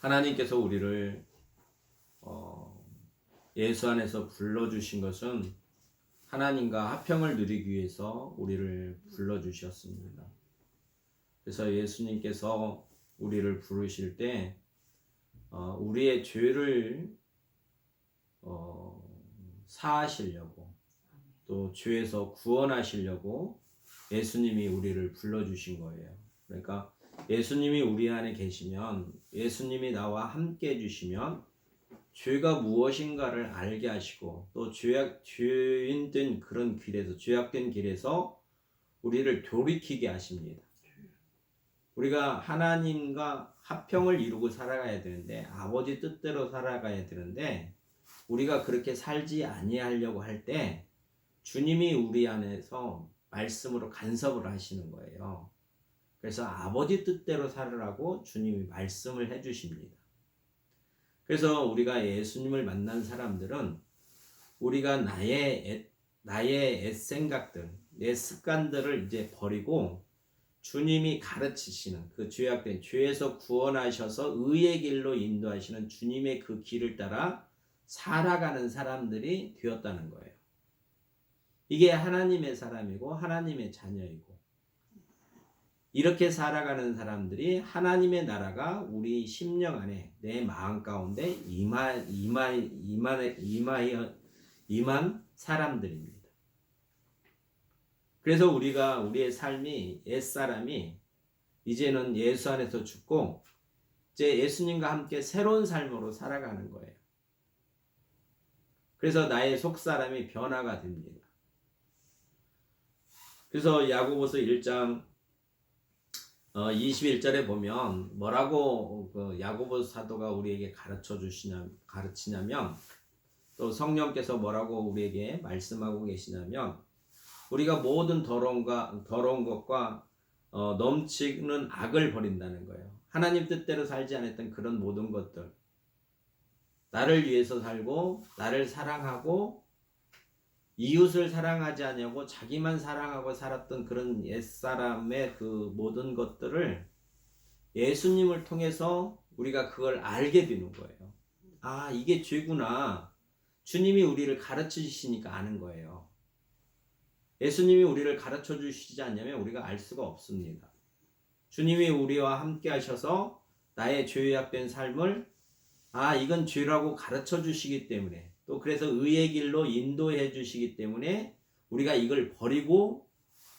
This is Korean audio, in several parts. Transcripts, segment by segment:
하나님께서 우리를 예수 안에서 불러주신 것은 하나님과 화평을 누리기 위해서 우리를 불러주셨습니다. 그래서 예수님께서 우리를 부르실 때 우리의 죄를 사하시려고 또 죄에서 구원하시려고 예수님이 우리를 불러주신 거예요. 그러니까 예수님이 우리 안에 계시면, 예수님이 나와 함께 해주시면 죄가 무엇인가를 알게 하시고 또 죄인된 그런 길에서, 죄악된 길에서 우리를 돌이키게 하십니다. 우리가 하나님과 화평을 이루고 살아가야 되는데, 아버지 뜻대로 살아가야 되는데, 우리가 그렇게 살지 아니하려고 할 때 주님이 우리 안에서 말씀으로 간섭을 하시는 거예요. 그래서 아버지 뜻대로 살으라고 주님이 말씀을 해주십니다. 그래서 우리가 예수님을 만난 사람들은 우리가 나의 옛생각들, 내 습관들을 이제 버리고 주님이 가르치시는 그 죄악된 죄에서 구원하셔서 의의 길로 인도하시는 주님의 그 길을 따라 살아가는 사람들이 되었다는 거예요. 이게 하나님의 사람이고 하나님의 자녀이고, 이렇게 살아가는 사람들이 하나님의 나라가 우리 심령 안에, 내 마음 가운데 임한 사람들입니다. 그래서 우리의 삶이, 옛사람이 이제는 예수 안에서 죽고 이제 예수님과 함께 새로운 삶으로 살아가는 거예요. 그래서 나의 속사람이 변화가 됩니다. 그래서 야고보서 1장 21절에 보면 뭐라고 야고보 사도가 우리에게 가르치냐면, 또 성령께서 뭐라고 우리에게 말씀하고 계시냐면, 우리가 모든 더러운 것과 넘치는 악을 버린다는 거예요. 하나님 뜻대로 살지 않았던 그런 모든 것들, 나를 위해서 살고 나를 사랑하고 이웃을 사랑하지 않냐고 자기만 사랑하고 살았던 그런 옛사람의 그 모든 것들을 예수님을 통해서 우리가 그걸 알게 되는 거예요. 아, 이게 죄구나. 주님이 우리를 가르쳐 주시니까 아는 거예요. 예수님이 우리를 가르쳐 주시지 않냐면 우리가 알 수가 없습니다. 주님이 우리와 함께 하셔서 나의 죄악된 삶을, 이건 죄라고 가르쳐 주시기 때문에, 또 그래서 의의 길로 인도해 주시기 때문에 우리가 이걸 버리고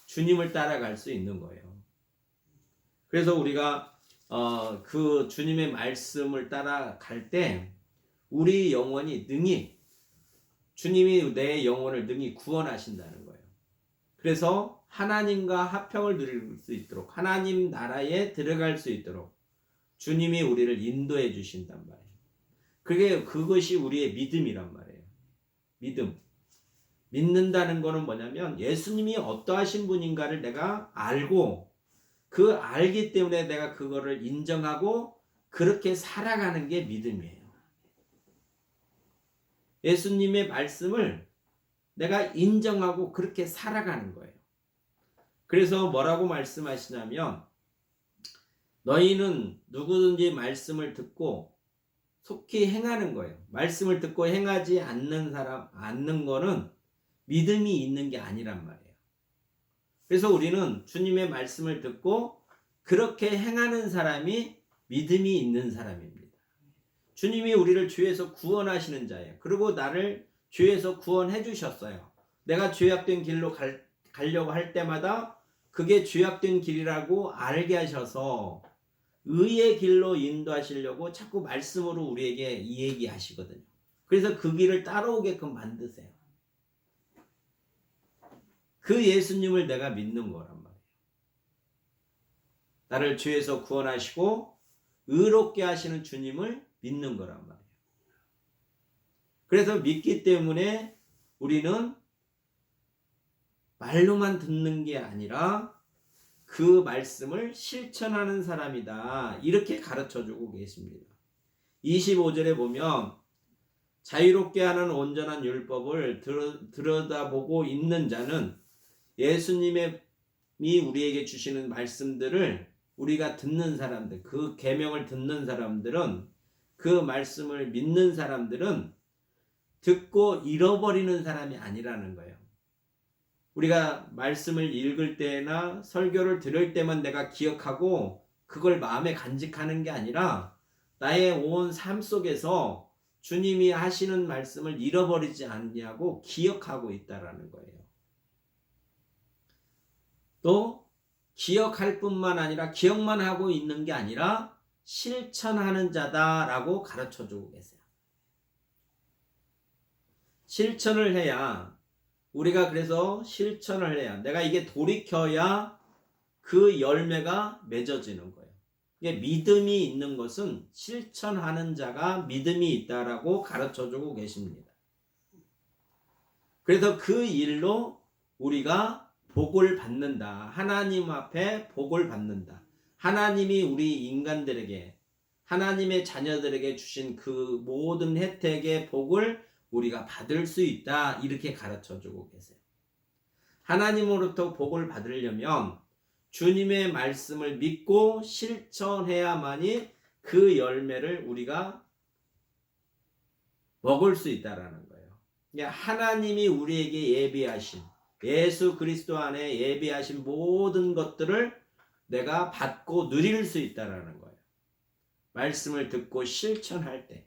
주님을 따라갈 수 있는 거예요. 그래서 우리가 그 주님의 말씀을 따라갈 때 우리 영혼이 능히, 주님이 내 영혼을 능히 구원하신다는 거예요. 그래서 하나님과 화평을 누릴 수 있도록, 하나님 나라에 들어갈 수 있도록 주님이 우리를 인도해 주신단 말이에요. 그것이 우리의 믿음이란 말이에요. 믿음. 믿는다는 거는 뭐냐면 예수님이 어떠하신 분인가를 내가 알고, 그 알기 때문에 내가 그거를 인정하고 그렇게 살아가는 게 믿음이에요. 예수님의 말씀을 내가 인정하고 그렇게 살아가는 거예요. 그래서 뭐라고 말씀하시냐면, 너희는 누구든지 말씀을 듣고 속히 행하는 거예요. 말씀을 듣고 행하지 않는 거는 믿음이 있는 게 아니란 말이에요. 그래서 우리는 주님의 말씀을 듣고 그렇게 행하는 사람이 믿음이 있는 사람입니다. 주님이 우리를 죄에서 구원하시는 자예요. 그리고 나를 죄에서 구원해 주셨어요. 내가 죄악된 길로 가려고 할 때마다 그게 죄악된 길이라고 알게 하셔서 의의 길로 인도하시려고 자꾸 말씀으로 우리에게 이 얘기 하시거든요. 그래서 그 길을 따라오게끔 만드세요. 그 예수님을 내가 믿는 거란 말이에요. 나를 죄에서 구원하시고 의롭게 하시는 주님을 믿는 거란 말이에요. 그래서 믿기 때문에 우리는 말로만 듣는 게 아니라 그 말씀을 실천하는 사람이다. 이렇게 가르쳐주고 계십니다. 25절에 보면 자유롭게 하는 온전한 율법을 들여다보고 있는 자는 예수님이 우리에게 주시는 말씀들을 우리가 듣는 사람들, 그 계명을 듣는 사람들은, 그 말씀을 믿는 사람들은 듣고 잃어버리는 사람이 아니라는 거예요. 우리가 말씀을 읽을 때나 설교를 들을 때만 내가 기억하고 그걸 마음에 간직하는 게 아니라 나의 온 삶 속에서 주님이 하시는 말씀을 잃어버리지 않냐고 기억하고 있다라는 거예요. 또 기억할 뿐만 아니라 기억만 하고 있는 게 아니라 실천하는 자다라고 가르쳐주고 계세요. 실천을 해야, 우리가 그래서 실천을 해야, 내가 이게 돌이켜야 그 열매가 맺어지는 거예요. 이게 믿음이 있는 것은 실천하는 자가 믿음이 있다라고 가르쳐주고 계십니다. 그래서 그 일로 우리가 복을 받는다. 하나님 앞에 복을 받는다. 하나님이 우리 인간들에게, 하나님의 자녀들에게 주신 그 모든 혜택의 복을 우리가 받을 수 있다. 이렇게 가르쳐주고 계세요. 하나님으로부터 복을 받으려면 주님의 말씀을 믿고 실천해야만이 그 열매를 우리가 먹을 수 있다라는 거예요. 하나님이 우리에게 예비하신, 예수 그리스도 안에 예비하신 모든 것들을 내가 받고 누릴 수 있다라는 거예요. 말씀을 듣고 실천할 때.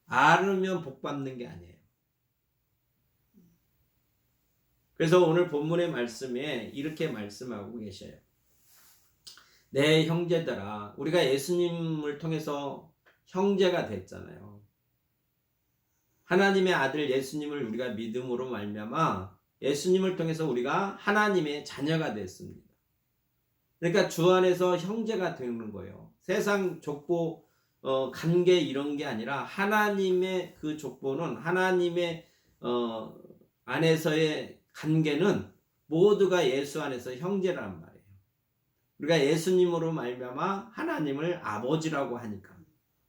알으면 복 받는 게 아니에요. 그래서 오늘 본문의 말씀에 이렇게 말씀하고 계셔요. 내 형제들아, 우리가 예수님을 통해서 형제가 됐잖아요. 하나님의 아들 예수님을 우리가 믿음으로 말미암아 예수님을 통해서 우리가 하나님의 자녀가 됐습니다. 그러니까 주 안에서 형제가 되는 거예요. 세상 족보, 관계 이런 게 아니라 하나님의 그 족보는, 하나님의 안에서의 관계는 모두가 예수 안에서 형제란 말이에요. 우리가 예수님으로 말미암아 하나님을 아버지라고 하니까,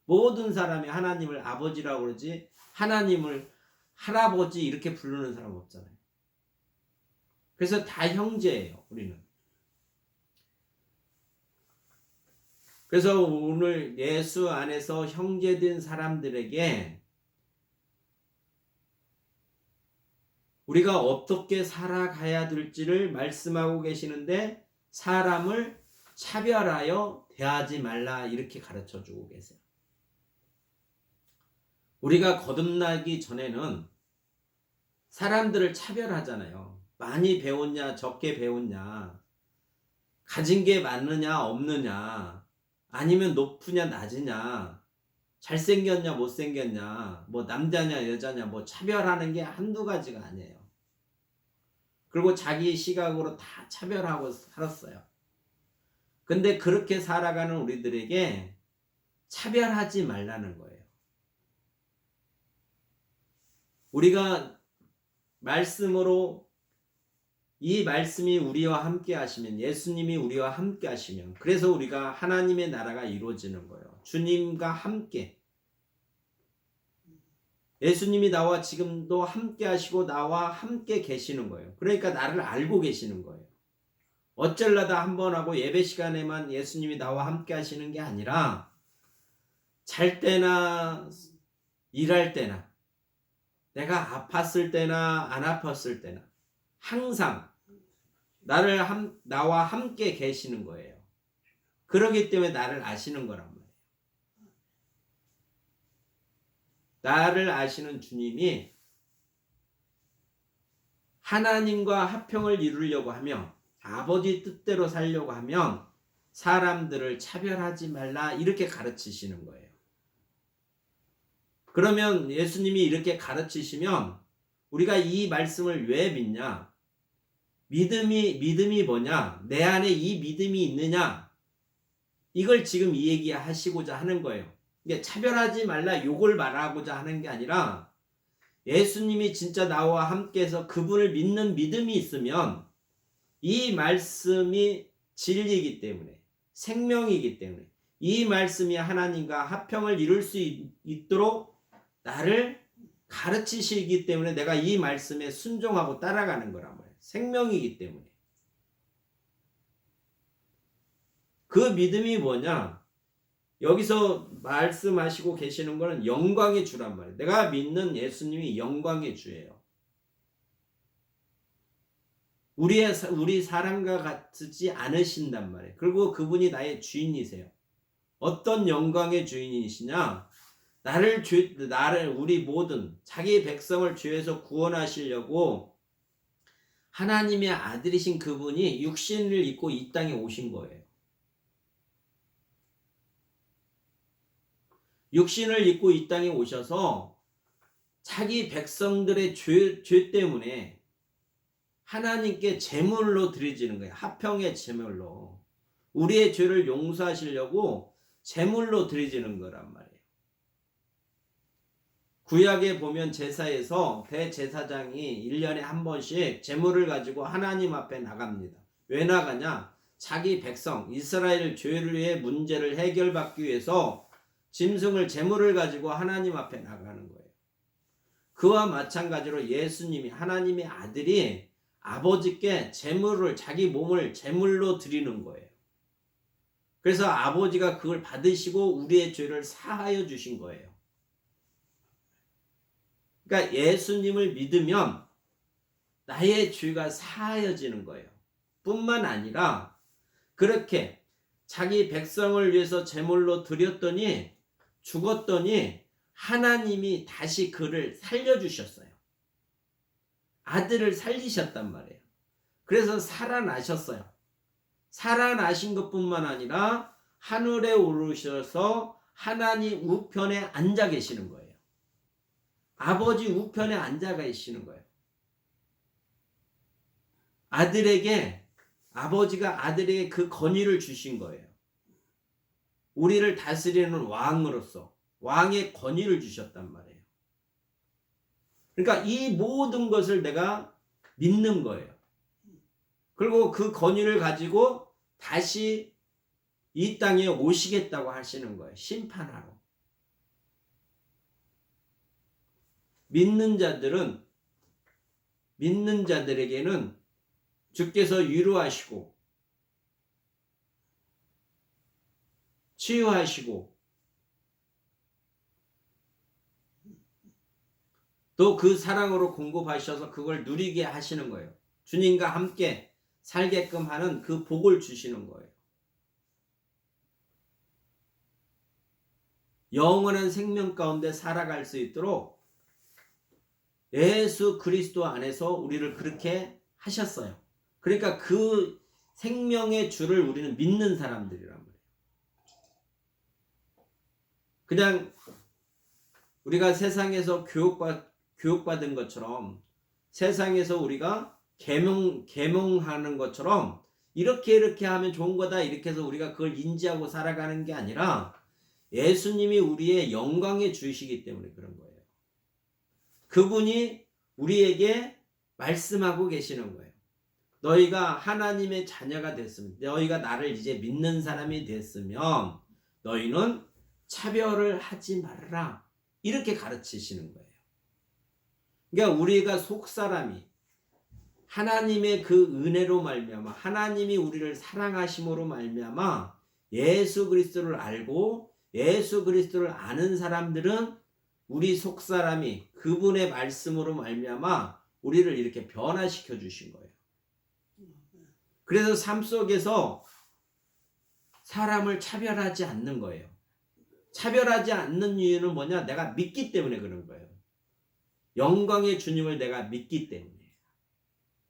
모든 사람이 하나님을 아버지라고 그러지 하나님을 할아버지 이렇게 부르는 사람 없잖아요. 그래서 다 형제예요, 우리는. 그래서 오늘 예수 안에서 형제된 사람들에게 우리가 어떻게 살아가야 될지를 말씀하고 계시는데, 사람을 차별하여 대하지 말라 이렇게 가르쳐주고 계세요. 우리가 거듭나기 전에는 사람들을 차별하잖아요. 많이 배웠냐 적게 배웠냐, 가진 게 많느냐 없느냐, 아니면 높으냐 낮으냐, 잘생겼냐 못생겼냐, 뭐 남자냐 여자냐, 뭐 차별하는 게 한두 가지가 아니에요. 그리고 자기 시각으로 다 차별하고 살았어요. 근데 그렇게 살아가는 우리들에게 차별하지 말라는 거예요. 우리가 말씀으로, 이 말씀이 우리와 함께 하시면, 예수님이 우리와 함께 하시면, 그래서 우리가 하나님의 나라가 이루어지는 거예요. 주님과 함께. 예수님이 나와 지금도 함께 하시고 나와 함께 계시는 거예요. 그러니까 나를 알고 계시는 거예요. 어쩔라다 한번 하고 예배 시간에만 예수님이 나와 함께 하시는 게 아니라 잘 때나 일할 때나 내가 아팠을 때나 안 아팠을 때나 항상 나와 함께 계시는 거예요. 그렇기 때문에 나를 아시는 거란 말이에요. 나를 아시는 주님이 하나님과 화평을 이루려고 하면, 아버지 뜻대로 살려고 하면 사람들을 차별하지 말라 이렇게 가르치시는 거예요. 그러면 예수님이 이렇게 가르치시면 우리가 이 말씀을 왜 믿냐? 믿음이 뭐냐? 내 안에 이 믿음이 있느냐? 이걸 지금 이 얘기하시고자 하는 거예요. 이게 차별하지 말라 요걸 말하고자 하는 게 아니라, 예수님이 진짜 나와 함께해서 그분을 믿는 믿음이 있으면 이 말씀이 진리이기 때문에, 생명이기 때문에, 이 말씀이 하나님과 화평을 이룰 수 있도록 나를 가르치시기 때문에 내가 이 말씀에 순종하고 따라가는 거란 말이에요. 생명이기 때문에. 그 믿음이 뭐냐? 여기서 말씀하시고 계시는 거는 영광의 주란 말이에요. 내가 믿는 예수님이 영광의 주예요. 우리 사람과 같지 않으신단 말이에요. 그리고 그분이 나의 주인이세요. 어떤 영광의 주인이시냐? 우리 모든 자기 백성을 죄에서 구원하시려고 하나님의 아들이신 그분이 육신을 입고 이 땅에 오신 거예요. 육신을 입고 이 땅에 오셔서 자기 백성들의 죄 때문에 하나님께 제물로 드려지는 거예요. 화평의 제물로. 우리의 죄를 용서하시려고 제물로 드려지는 거란 말이에요. 구약에 보면 제사에서 대제사장이 1년에 한 번씩 제물을 가지고 하나님 앞에 나갑니다. 왜 나가냐? 자기 백성 이스라엘 죄의 문제를 해결받기 위해서 짐승을 제물을 가지고 하나님 앞에 나가는 거예요. 그와 마찬가지로 예수님이 하나님의 아들이 아버지께 자기 몸을 제물로 드리는 거예요. 그래서 아버지가 그걸 받으시고 우리의 죄를 사하여 주신 거예요. 그러니까 예수님을 믿으면 나의 죄가 사하여지는 거예요. 뿐만 아니라 그렇게 자기 백성을 위해서 제물로 드렸더니 죽었더니 하나님이 다시 그를 살려주셨어요. 아들을 살리셨단 말이에요. 그래서 살아나셨어요. 살아나신 것뿐만 아니라 하늘에 오르셔서 하나님 우편에 앉아 계시는 거예요. 아버지 우편에 앉아 계시는 거예요. 아버지가 아들에게 그 권위를 주신 거예요. 우리를 다스리는 왕으로서 왕의 권위를 주셨단 말이에요. 그러니까 이 모든 것을 내가 믿는 거예요. 그리고 그 권위를 가지고 다시 이 땅에 오시겠다고 하시는 거예요. 심판하러. 믿는 자들에게는 주께서 위로하시고 치유하시고 또 그 사랑으로 공급하셔서 그걸 누리게 하시는 거예요. 주님과 함께 살게끔 하는 그 복을 주시는 거예요. 영원한 생명 가운데 살아갈 수 있도록 예수 그리스도 안에서 우리를 그렇게 하셨어요. 그러니까 그 생명의 주를 우리는 믿는 사람들이란 말이에요. 그냥 우리가 세상에서 교육받은 것처럼 세상에서 우리가 계몽하는 것처럼 이렇게 하면 좋은 거다 이렇게 해서 우리가 그걸 인지하고 살아가는 게 아니라 예수님이 우리의 영광의 주이시기 때문에 그런 거예요. 그분이 우리에게 말씀하고 계시는 거예요. 너희가 하나님의 자녀가 됐으면, 너희가 나를 이제 믿는 사람이 됐으면 너희는 차별을 하지 말라. 이렇게 가르치시는 거예요. 그러니까 우리가 속사람이 하나님의 그 은혜로 말미암아 하나님이 우리를 사랑하심으로 말미암아 예수 그리스도를 알고 예수 그리스도를 아는 사람들은 우리 속사람이 그분의 말씀으로 말미암아 우리를 이렇게 변화시켜 주신 거예요. 그래서 삶 속에서 사람을 차별하지 않는 거예요. 차별하지 않는 이유는 뭐냐? 내가 믿기 때문에 그런 거예요. 영광의 주님을 내가 믿기 때문에.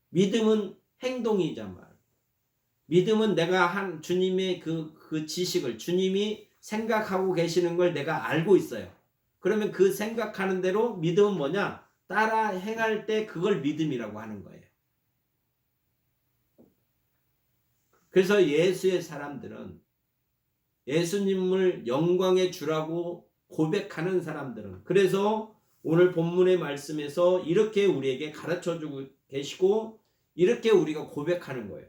믿음은 행동이잖아. 믿음은 내가 한 주님의 그 지식을 주님이 생각하고 계시는 걸 내가 알고 있어요. 그러면 그 생각하는 대로 믿음은 뭐냐? 따라 행할 때 그걸 믿음이라고 하는 거예요. 그래서 예수의 사람들은 예수님을 영광의 주라고 고백하는 사람들은 그래서 오늘 본문의 말씀에서 이렇게 우리에게 가르쳐주고 계시고 이렇게 우리가 고백하는 거예요.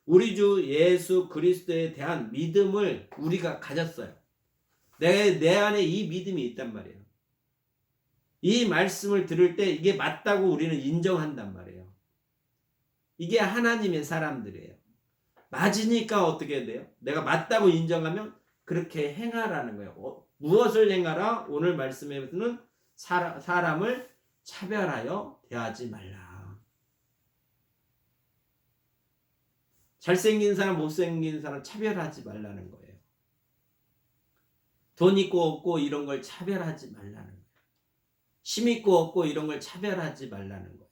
우리 주 예수 그리스도에 대한 믿음을 우리가 가졌어요. 내 안에 이 믿음이 있단 말이에요. 이 말씀을 들을 때 이게 맞다고 우리는 인정한단 말이에요. 이게 하나님의 사람들이에요. 맞으니까 어떻게 돼요? 내가 맞다고 인정하면 그렇게 행하라는 거예요. 무엇을 행하라? 오늘 말씀에서는 사람을 차별하여 대하지 말라. 잘생긴 사람, 못생긴 사람 차별하지 말라는 거예요. 돈 있고 없고 이런 걸 차별하지 말라는 거예요. 힘 있고 없고 이런 걸 차별하지 말라는 거예요.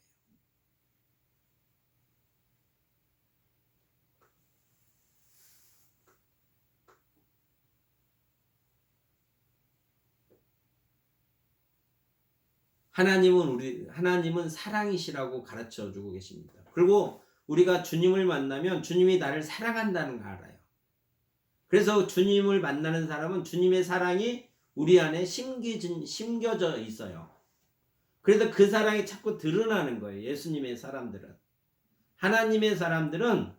하나님은 사랑이시라고 가르쳐 주고 계십니다. 그리고 우리가 주님을 만나면 주님이 나를 사랑한다는 걸 알아요. 그래서 주님을 만나는 사람은 주님의 사랑이 우리 안에 심겨져 있어요. 그래서 그 사랑이 자꾸 드러나는 거예요. 예수님의 사람들은. 하나님의 사람들은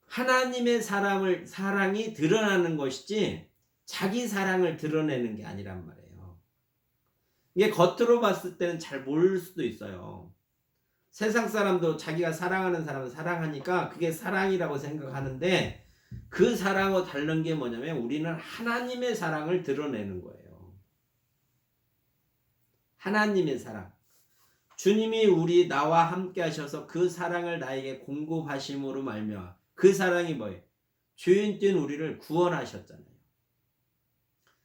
하나님의 사랑이 드러나는 것이지 자기 사랑을 드러내는 게 아니란 말이에요. 이게 겉으로 봤을 때는 잘 모를 수도 있어요. 세상 사람도 자기가 사랑하는 사람을 사랑하니까 그게 사랑이라고 생각하는데 그 사랑과 다른 게 뭐냐면 우리는 하나님의 사랑을 드러내는 거예요. 하나님의 사랑. 주님이 나와 함께 하셔서 그 사랑을 나에게 공급하심으로 말미암아 그 사랑이 뭐예요? 죄인 된 우리를 구원하셨잖아요.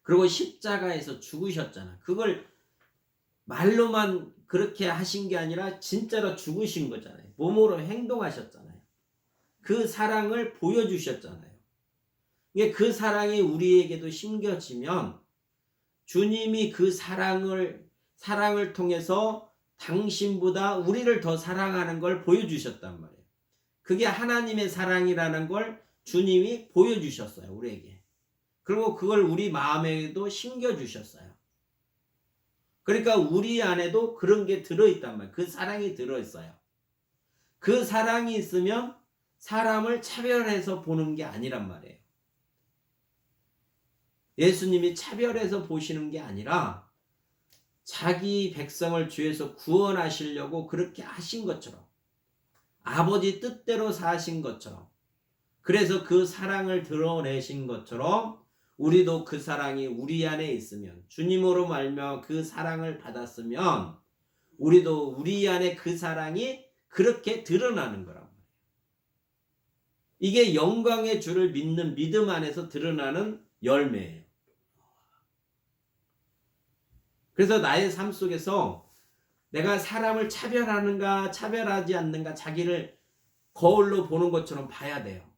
그리고 십자가에서 죽으셨잖아. 그걸 말로만 그렇게 하신 게 아니라 진짜로 죽으신 거잖아요. 몸으로 행동하셨잖아요. 그 사랑을 보여주셨잖아요. 이게 그 사랑이 우리에게도 심겨지면 주님이 그 사랑을 통해서 당신보다 우리를 더 사랑하는 걸 보여주셨단 말이에요. 그게 하나님의 사랑이라는 걸 주님이 보여주셨어요. 우리에게. 그리고 그걸 우리 마음에도 심겨주셨어요. 그러니까 우리 안에도 그런 게 들어있단 말이에요. 그 사랑이 들어있어요. 그 사랑이 있으면 사람을 차별해서 보는 게 아니란 말이에요. 예수님이 차별해서 보시는 게 아니라 자기 백성을 죄에서 구원하시려고 그렇게 하신 것처럼 아버지 뜻대로 사신 것처럼 그래서 그 사랑을 드러내신 것처럼 우리도 그 사랑이 우리 안에 있으면 주님으로 말미암아 그 사랑을 받았으면 우리도 우리 안에 그 사랑이 그렇게 드러나는 거란 말이에요. 이게 영광의 주를 믿는 믿음 안에서 드러나는 열매예요. 그래서 나의 삶 속에서 내가 사람을 차별하는가 차별하지 않는가 자기를 거울로 보는 것처럼 봐야 돼요.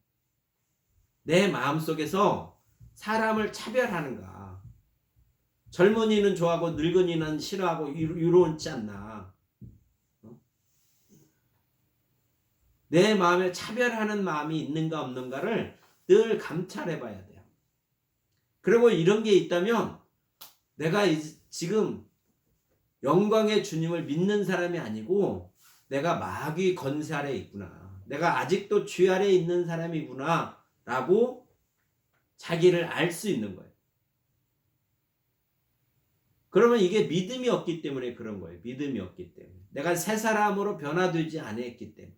내 마음속에서 사람을 차별하는가. 젊은이는 좋아하고 늙은이는 싫어하고 이렇지 않나. 내 마음에 차별하는 마음이 있는가 없는가를 늘 감찰해 봐야 돼요. 그리고 이런 게 있다면 내가 지금 영광의 주님을 믿는 사람이 아니고 내가 마귀 권세 아래 있구나. 내가 아직도 죄 아래 있는 사람이구나 라고 자기를 알 수 있는 거예요. 그러면 이게 믿음이 없기 때문에 그런 거예요. 믿음이 없기 때문에. 내가 새 사람으로 변화되지 않았기 때문에.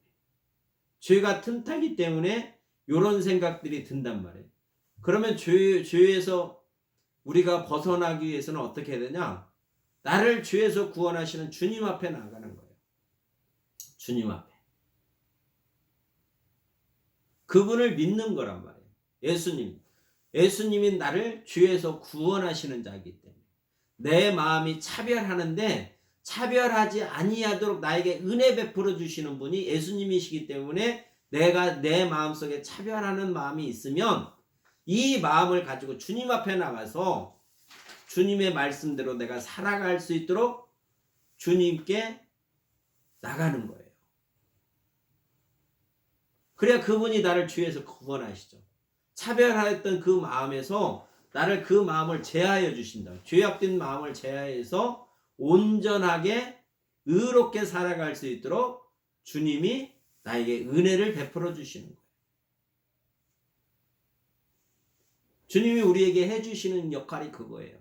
죄가 틈타기 때문에 이런 생각들이 든단 말이에요. 그러면 죄에서 우리가 벗어나기 위해서는 어떻게 해야 되냐? 나를 죄에서 구원하시는 주님 앞에 나가는 거예요. 주님 앞에. 그분을 믿는 거란 말이에요. 예수님이 나를 죄에서 구원하시는 자이기 때문에 내 마음이 차별하는데 차별하지 아니하도록 나에게 은혜 베풀어 주시는 분이 예수님이시기 때문에 내가 내 마음속에 차별하는 마음이 있으면 이 마음을 가지고 주님 앞에 나가서 주님의 말씀대로 내가 살아갈 수 있도록 주님께 나가는 거예요. 그래야 그분이 나를 죄에서 구원하시죠. 차별하였던 그 마음에서 나를 그 마음을 제하여 주신다. 죄악된 마음을 제하여서 온전하게 의롭게 살아갈 수 있도록 주님이 나에게 은혜를 베풀어 주시는 거예요. 주님이 우리에게 해주시는 역할이 그거예요.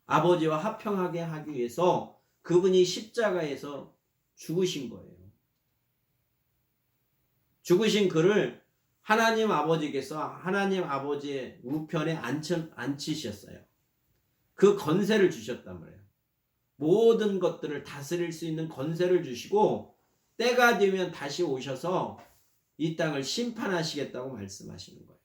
아버지와 화평하게 하기 위해서 그분이 십자가에서 죽으신 거예요. 죽으신 그를 하나님 아버지께서 하나님 아버지의 우편에 앉히셨어요. 그 건세를 주셨단 말이에요. 모든 것들을 다스릴 수 있는 건세를 주시고 때가 되면 다시 오셔서 이 땅을 심판하시겠다고 말씀하시는 거예요.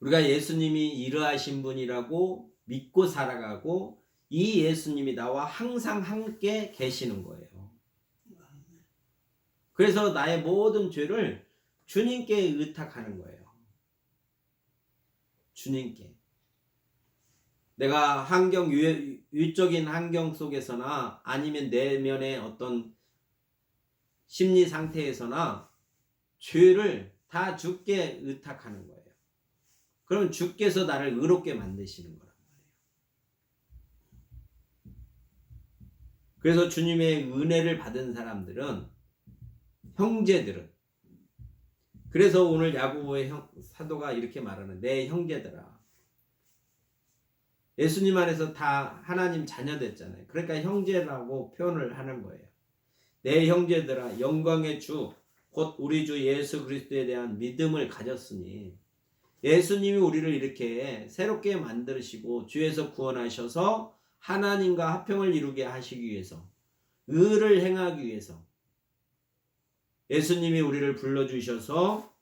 우리가 예수님이 이러하신 분이라고 믿고 살아가고 이 예수님이 나와 항상 함께 계시는 거예요. 그래서 나의 모든 죄를 주님께 의탁하는 거예요. 주님께. 내가 위적인 환경 속에서나 아니면 내면의 어떤 심리 상태에서나 죄를 다 주께 의탁하는 거예요. 그럼 주께서 나를 의롭게 만드시는 거란 말이에요. 그래서 주님의 은혜를 받은 사람들은, 형제들은, 그래서 오늘 야고보의 사도가 이렇게 말하는, 내 형제들아. 예수님 안에서 다 하나님 자녀 됐잖아요. 그러니까 형제라고 표현을 하는 거예요. 내 형제들아, 영광의 주 곧 우리 주 예수 그리스도에 대한 믿음을 가졌으니, 예수님이 우리를 이렇게 새롭게 만드시고 주에서 구원하셔서 하나님과 화평을 이루게 하시기 위해서, 의를 행하기 위해서 예수님이 우리를 불러주셔서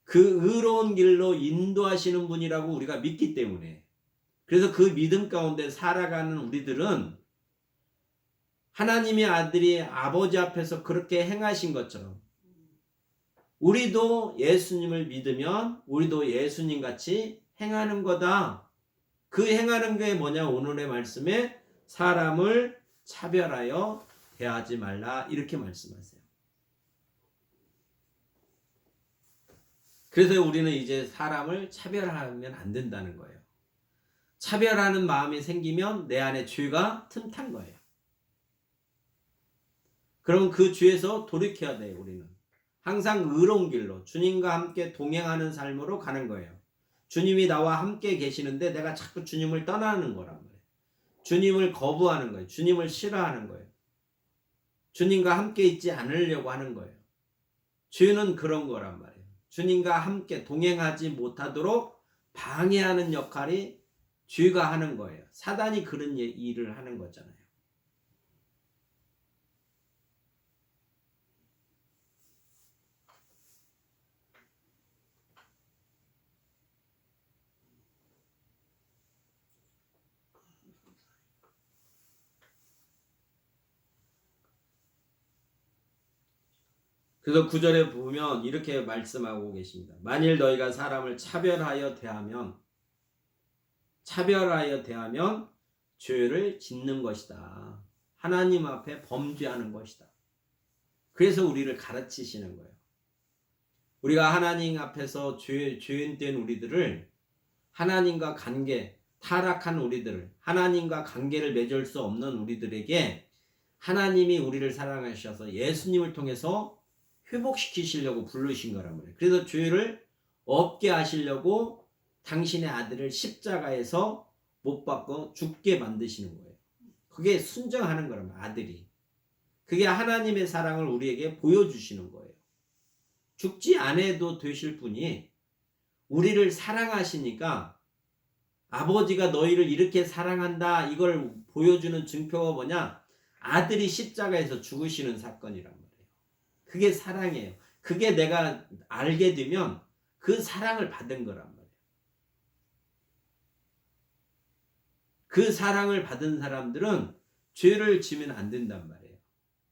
그 의로운 길로 인도하시는 분이라고 우리가 믿기 때문에, 그래서 그 믿음 가운데 살아가는 우리들은 하나님의 아들이 아버지 앞에서 그렇게 행하신 것처럼 우리도 예수님을 믿으면 우리도 예수님 같이 행하는 거다. 그 행하는 게 뭐냐? 오늘의 말씀에 사람을 차별하여 대하지 말라, 이렇게 말씀하세요. 그래서 우리는 이제 사람을 차별하면 안 된다는 거예요. 차별하는 마음이 생기면 내 안에 죄가 틈탄 거예요. 그럼 그 죄에서 돌이켜야 돼요. 우리는 항상 의로운 길로 주님과 함께 동행하는 삶으로 가는 거예요. 주님이 나와 함께 계시는데 내가 자꾸 주님을 떠나는 거란 말이에요. 주님을 거부하는 거예요. 주님을 싫어하는 거예요. 주님과 함께 있지 않으려고 하는 거예요. 죄는 그런 거란 말이에요. 주님과 함께 동행하지 못하도록 방해하는 역할이 죄가 하는 거예요. 사단이 그런 일을 하는 거잖아요. 그래서 9절에 보면 이렇게 말씀하고 계십니다. 만일 너희가 사람을 차별하여 대하면 죄를 짓는 것이다. 하나님 앞에 범죄하는 것이다. 그래서 우리를 가르치시는 거예요. 우리가 하나님 앞에서 죄인된 우리들을, 하나님과 관계, 타락한 우리들을, 하나님과 관계를 맺을 수 없는 우리들에게 하나님이 우리를 사랑하셔서 예수님을 통해서 회복시키시려고 부르신 거란 말이에요. 그래서 죄를 없게 하시려고 당신의 아들을 십자가에서 못 박고 죽게 만드시는 거예요. 그게 순정하는 거란 말이에요. 아들이. 그게 하나님의 사랑을 우리에게 보여주시는 거예요. 죽지 않아도 되실 분이 우리를 사랑하시니까, 아버지가 너희를 이렇게 사랑한다, 이걸 보여주는 증표가 뭐냐? 아들이 십자가에서 죽으시는 사건이란 말이에요. 그게 사랑이에요. 그게 내가 알게 되면 그 사랑을 받은 거란 말이에요. 그 사랑을 받은 사람들은 죄를 지면 안 된단 말이에요.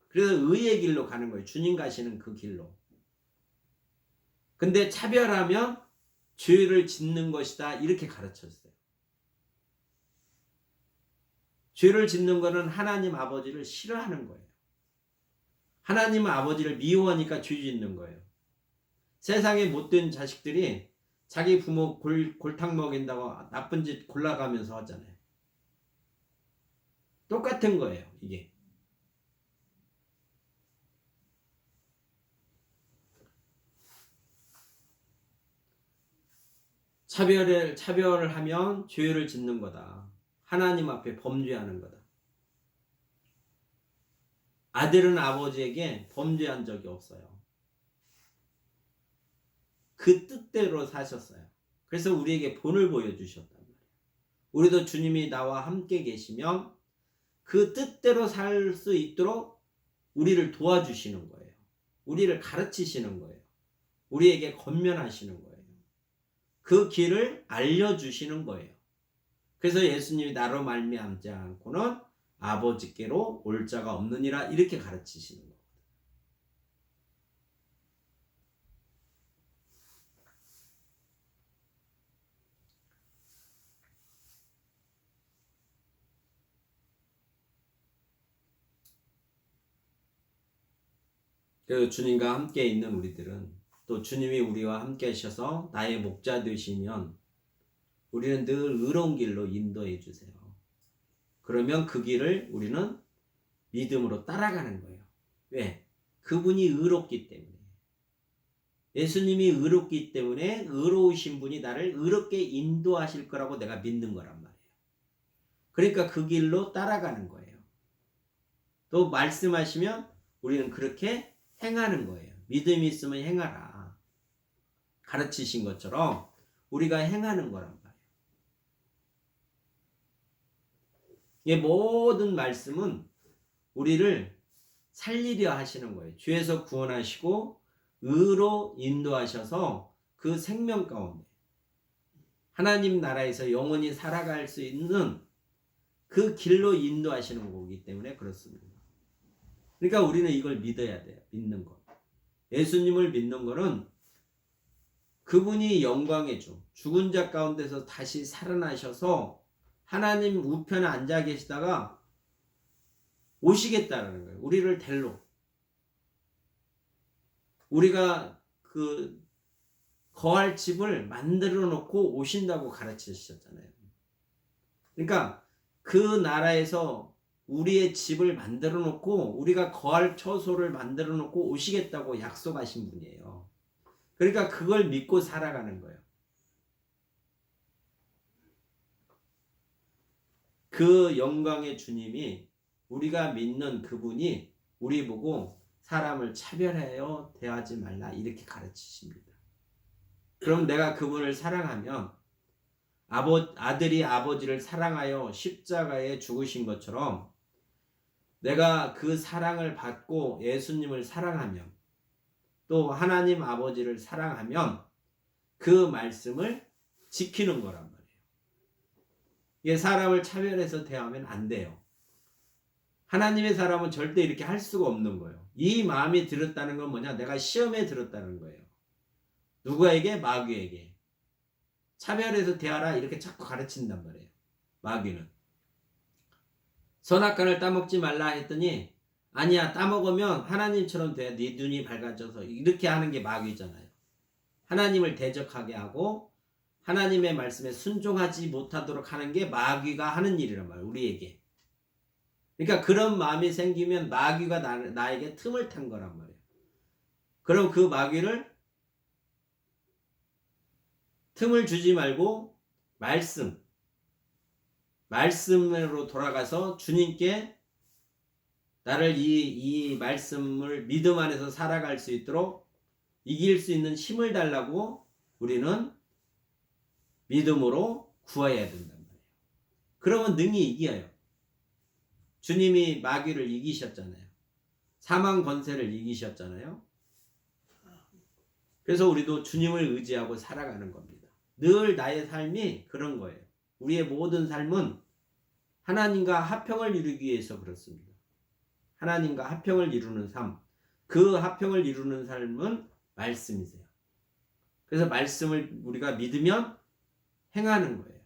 그래서 의의 길로 가는 거예요. 주님 가시는 그 길로. 근데 차별하면 죄를 짓는 것이다, 이렇게 가르쳤어요. 죄를 짓는 것은 하나님 아버지를 싫어하는 거예요. 하나님 아버지를 미워하니까 죄 짓는 거예요. 세상에 못된 자식들이 자기 부모 골탕 먹인다고 나쁜 짓 골라가면서 하잖아요. 똑같은 거예요, 이게. 차별을 하면 죄를 짓는 거다. 하나님 앞에 범죄하는 거다. 아들은 아버지에게 범죄한 적이 없어요. 그 뜻대로 사셨어요. 그래서 우리에게 본을 보여주셨단 말이에요. 우리도 주님이 나와 함께 계시면 그 뜻대로 살 수 있도록 우리를 도와주시는 거예요. 우리를 가르치시는 거예요. 우리에게 권면하시는 거예요. 그 길을 알려주시는 거예요. 그래서 예수님이 나로 말미암지 않고는 아버지께로 올 자가 없느니라 이렇게 가르치시는 거예요. 그래서 주님과 함께 있는 우리들은 또 주님이 우리와 함께 하셔서 나의 목자 되시면 우리는 늘 의로운 길로 인도해 주세요. 그러면 그 길을 우리는 믿음으로 따라가는 거예요. 왜? 그분이 의롭기 때문에. 예수님이 의롭기 때문에 의로우신 분이 나를 의롭게 인도하실 거라고 내가 믿는 거란 말이에요. 그러니까 그 길로 따라가는 거예요. 또 말씀하시면 우리는 그렇게 행하는 거예요. 믿음이 있으면 행하라. 가르치신 것처럼 우리가 행하는 거란 말이에요. 이 모든 말씀은 우리를 살리려 하시는 거예요. 죄에서 구원하시고 의로 인도하셔서 그 생명 가운데 하나님 나라에서 영원히 살아갈 수 있는 그 길로 인도하시는 거기 때문에 그렇습니다. 그러니까 우리는 이걸 믿어야 돼요. 믿는 것. 예수님을 믿는 거는 그분이 영광의 주, 죽은 자 가운데서 다시 살아나셔서 하나님 우편에 앉아 계시다가 오시겠다라는 거예요. 우리를 델로. 우리가 그 거할 집을 만들어 놓고 오신다고 가르치셨잖아요. 그러니까 그 나라에서 우리의 집을 만들어 놓고 우리가 거할 처소를 만들어 놓고 오시겠다고 약속하신 분이에요. 그러니까 그걸 믿고 살아가는 거예요. 그 영광의 주님이 우리가 믿는 그분이 우리 보고 사람을 차별하여 대하지 말라 이렇게 가르치십니다. 그럼 내가 그분을 사랑하면 아들이 아버지를 사랑하여 십자가에 죽으신 것처럼 내가 그 사랑을 받고 예수님을 사랑하면 또 하나님 아버지를 사랑하면 그 말씀을 지키는 거란 말이에요. 이게 사람을 차별해서 대하면 안 돼요. 하나님의 사람은 절대 이렇게 할 수가 없는 거예요. 이 마음이 들었다는 건 뭐냐? 내가 시험에 들었다는 거예요. 누구에게? 마귀에게. 차별해서 대하라 이렇게 자꾸 가르친단 말이에요. 마귀는. 선악과를 따먹지 말라 했더니 아니야 따먹으면 하나님처럼 돼. 네 눈이 밝아져서 이렇게 하는 게 마귀잖아요. 하나님을 대적하게 하고 하나님의 말씀에 순종하지 못하도록 하는 게 마귀가 하는 일이란 말이에요. 우리에게. 그러니까 그런 마음이 생기면 마귀가 나에게 틈을 탄 거란 말이에요. 그럼 그 마귀를 틈을 주지 말고 말씀으로 돌아가서 주님께 나를 이 말씀을 믿음 안에서 살아갈 수 있도록 이길 수 있는 힘을 달라고 우리는 믿음으로 구해야 된단 말이에요. 그러면 능히 이겨요. 주님이 마귀를 이기셨잖아요. 사망 권세를 이기셨잖아요. 그래서 우리도 주님을 의지하고 살아가는 겁니다. 늘 나의 삶이 그런 거예요. 우리의 모든 삶은 하나님과 합평을 이루기 위해서 그렇습니다. 하나님과 합평을 이루는 삶. 그 합평을 이루는 삶은 말씀이세요. 그래서 말씀을 우리가 믿으면 행하는 거예요.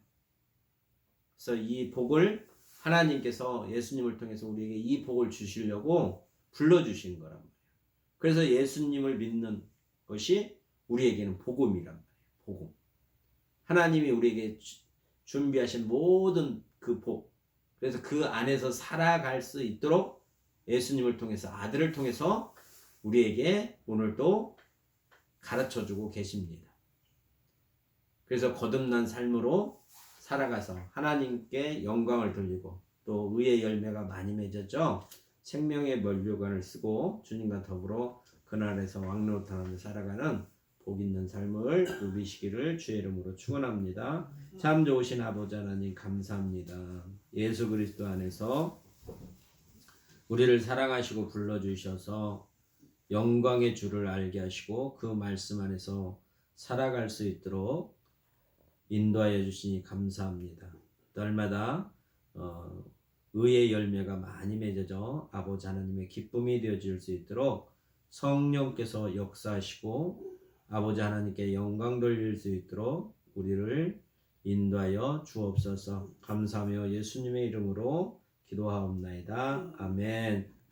그래서 이 복을 하나님께서 예수님을 통해서 우리에게 이 복을 주시려고 불러주신 거란 말이에요. 그래서 예수님을 믿는 것이 우리에게는 복음이란 말이에요. 복음. 하나님이 우리에게 준비하신 모든 그 복. 그래서 그 안에서 살아갈 수 있도록 예수님을 통해서 아들을 통해서 우리에게 오늘도 가르쳐주고 계십니다. 그래서 거듭난 삶으로 살아가서 하나님께 영광을 돌리고 또 의의 열매가 많이 맺어져 생명의 면류관을 쓰고 주님과 더불어 그날에서 왕노릇하며 살아가는 복 있는 삶을 누리시기를 주의 이름으로 축원합니다. 참 좋으신 아버지 하나님 감사합니다. 예수 그리스도 안에서 우리를 사랑하시고 불러주셔서 영광의 주를 알게 하시고 그 말씀 안에서 살아갈 수 있도록 인도하여 주시니 감사합니다. 날마다 의의 열매가 많이 맺어져 아버지 하나님의 기쁨이 되어질 수 있도록 성령께서 역사하시고 아버지 하나님께 영광 돌릴 수 있도록 우리를 인도하여 주옵소서. 감사하며 예수님의 이름으로 기도하옵나이다. 아멘.